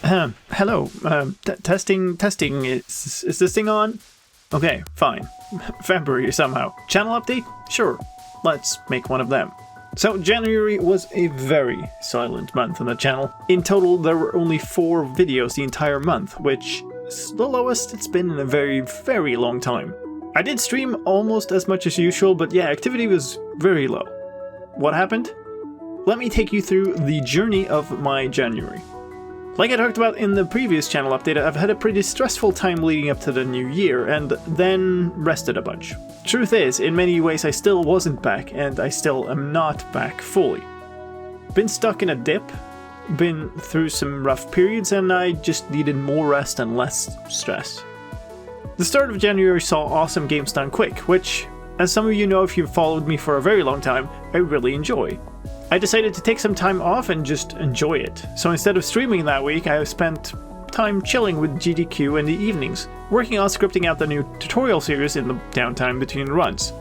Hello. Testing. Is this thing on? Okay, fine. February somehow. Channel update? Sure. Let's make one of them. So January was a very silent month on the channel. In total, there were only 4 videos the entire month, which is the lowest it's been in a very, very long time. I did stream almost as much as usual, but yeah, activity was very low. What happened? Let me take you through the journey of my January. Like I talked about in the previous channel update, I've had a pretty stressful time leading up to the new year, and then rested a bunch. Truth is, in many ways I still wasn't back, and I still am not back fully. Been stuck in a dip, been through some rough periods, and I just needed more rest and less stress. The start of January saw awesome games done quick, which, as some of you know if you've followed me for a very long time, I really enjoy. I decided to take some time off and just enjoy it. So instead of streaming that week, I spent time chilling with GDQ in the evenings, working on scripting out the new tutorial series in the downtime between runs.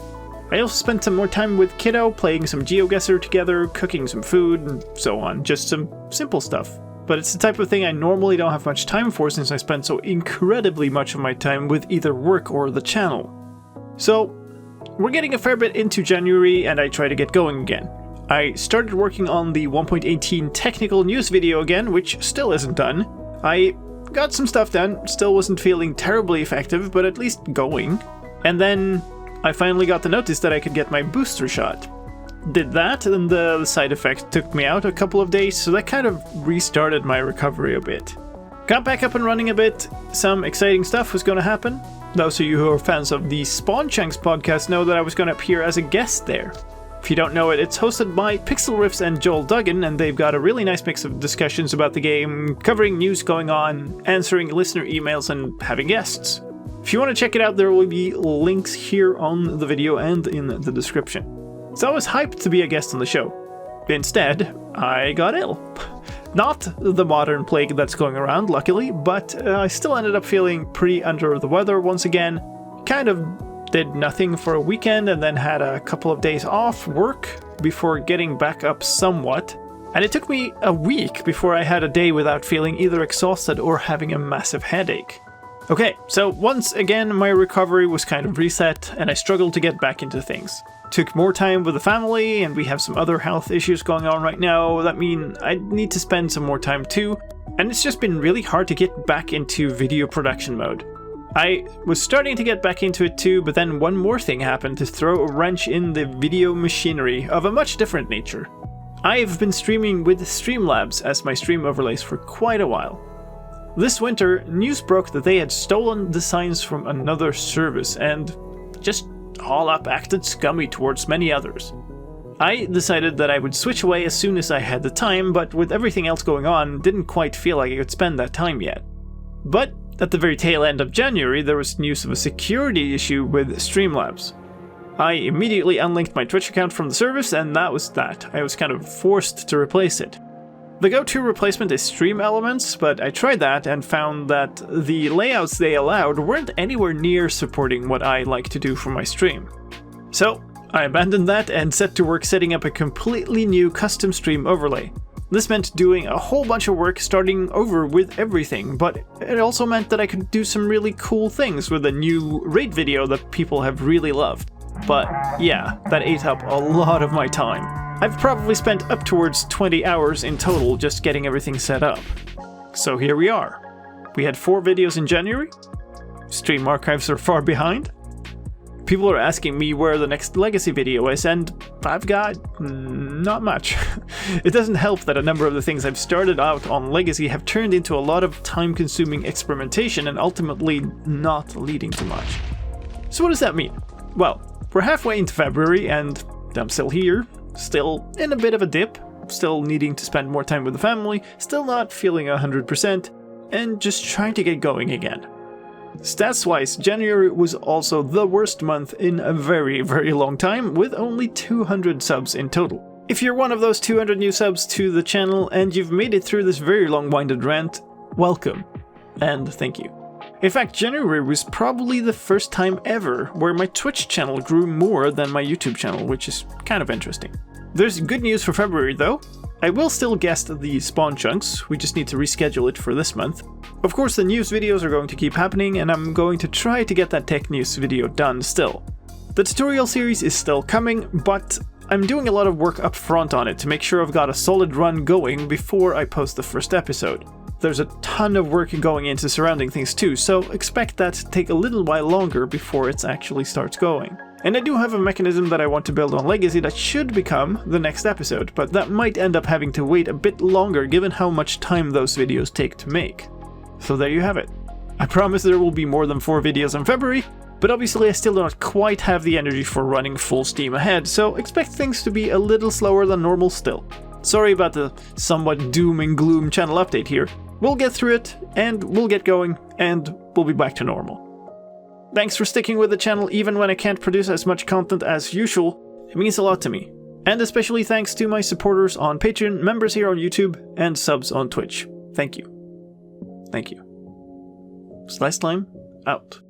I also spent some more time with Kiddo, playing some GeoGuessr together, cooking some food, and so on. Just some simple stuff. But it's the type of thing I normally don't have much time for since I spend so incredibly much of my time with either work or the channel. So, we're getting a fair bit into January and I try to get going again. I started working on the 1.18 technical news video again, which still isn't done. I got some stuff done, still wasn't feeling terribly effective, but at least going. And then I finally got the notice that I could get my booster shot. Did that, and the side effect took me out a couple of days, so that kind of restarted my recovery a bit. Got back up and running a bit, some exciting stuff was going to happen. Those of you who are fans of the Spawn Chunks podcast know that I was going to appear as a guest there. If you don't know it, it's hosted by Pixel Riffs and Joel Duggan, and they've got a really nice mix of discussions about the game, covering news going on, answering listener emails, and having guests. If you want to check it out, there will be links here on the video and in the description. So I was hyped to be a guest on the show. Instead, I got ill. Not the modern plague that's going around, luckily, but I still ended up feeling pretty under the weather once again. Kind of did nothing for a weekend and then had a couple of days off work before getting back up somewhat. And it took me a week before I had a day without feeling either exhausted or having a massive headache. Okay, so once again my recovery was kind of reset and I struggled to get back into things. Took more time with the family and we have some other health issues going on right now that mean I need to spend some more time too. And it's just been really hard to get back into video production mode. I was starting to get back into it too, but then one more thing happened to throw a wrench in the video machinery of a much different nature. I've been streaming with Streamlabs as my stream overlays for quite a while. This winter, news broke that they had stolen designs from another service and just all up acted scummy towards many others. I decided that I would switch away as soon as I had the time, but with everything else going on, didn't quite feel like I could spend that time yet. But at the very tail end of January, there was news of a security issue with Streamlabs. I immediately unlinked my Twitch account from the service, and that was that. I was kind of forced to replace it. The go-to replacement is Stream Elements, but I tried that and found that the layouts they allowed weren't anywhere near supporting what I like to do for my stream. So I abandoned that and set to work setting up a completely new custom stream overlay. This meant doing a whole bunch of work starting over with everything, but it also meant that I could do some really cool things with a new raid video that people have really loved. But yeah, that ate up a lot of my time. I've probably spent up towards 20 hours in total just getting everything set up. So here we are. We had 4 videos in January. Stream archives are far behind. People are asking me where the next Legacy video is, and I've got not much. It doesn't help that a number of the things I've started out on Legacy have turned into a lot of time-consuming experimentation and ultimately not leading to much. So what does that mean? Well, we're halfway into February and I'm still here, still in a bit of a dip, still needing to spend more time with the family, still not feeling 100%, and just trying to get going again. Stats-wise, January was also the worst month in a very, very long time, with only 200 subs in total. If you're one of those 200 new subs to the channel and you've made it through this very long-winded rant, welcome, and thank you. In fact, January was probably the first time ever where my Twitch channel grew more than my YouTube channel, which is kind of interesting. There's good news for February though. I will still guest the spawn chunks, we just need to reschedule it for this month. Of course, the news videos are going to keep happening, and I'm going to try to get that tech news video done still. The tutorial series is still coming, but I'm doing a lot of work up front on it to make sure I've got a solid run going before I post the first episode. There's a ton of work going into surrounding things too, so expect that to take a little while longer before it actually starts going. And I do have a mechanism that I want to build on Legacy that should become the next episode, but that might end up having to wait a bit longer given how much time those videos take to make. So there you have it. I promise there will be more than 4 videos in February, but obviously I still do not quite have the energy for running full steam ahead, so expect things to be a little slower than normal still. Sorry about the somewhat doom and gloom channel update here. We'll get through it, and we'll get going, and we'll be back to normal. Thanks for sticking with the channel even when I can't produce as much content as usual. It means a lot to me. And especially thanks to my supporters on Patreon, members here on YouTube, and subs on Twitch. Thank you. Thank you. Slicedlime, out.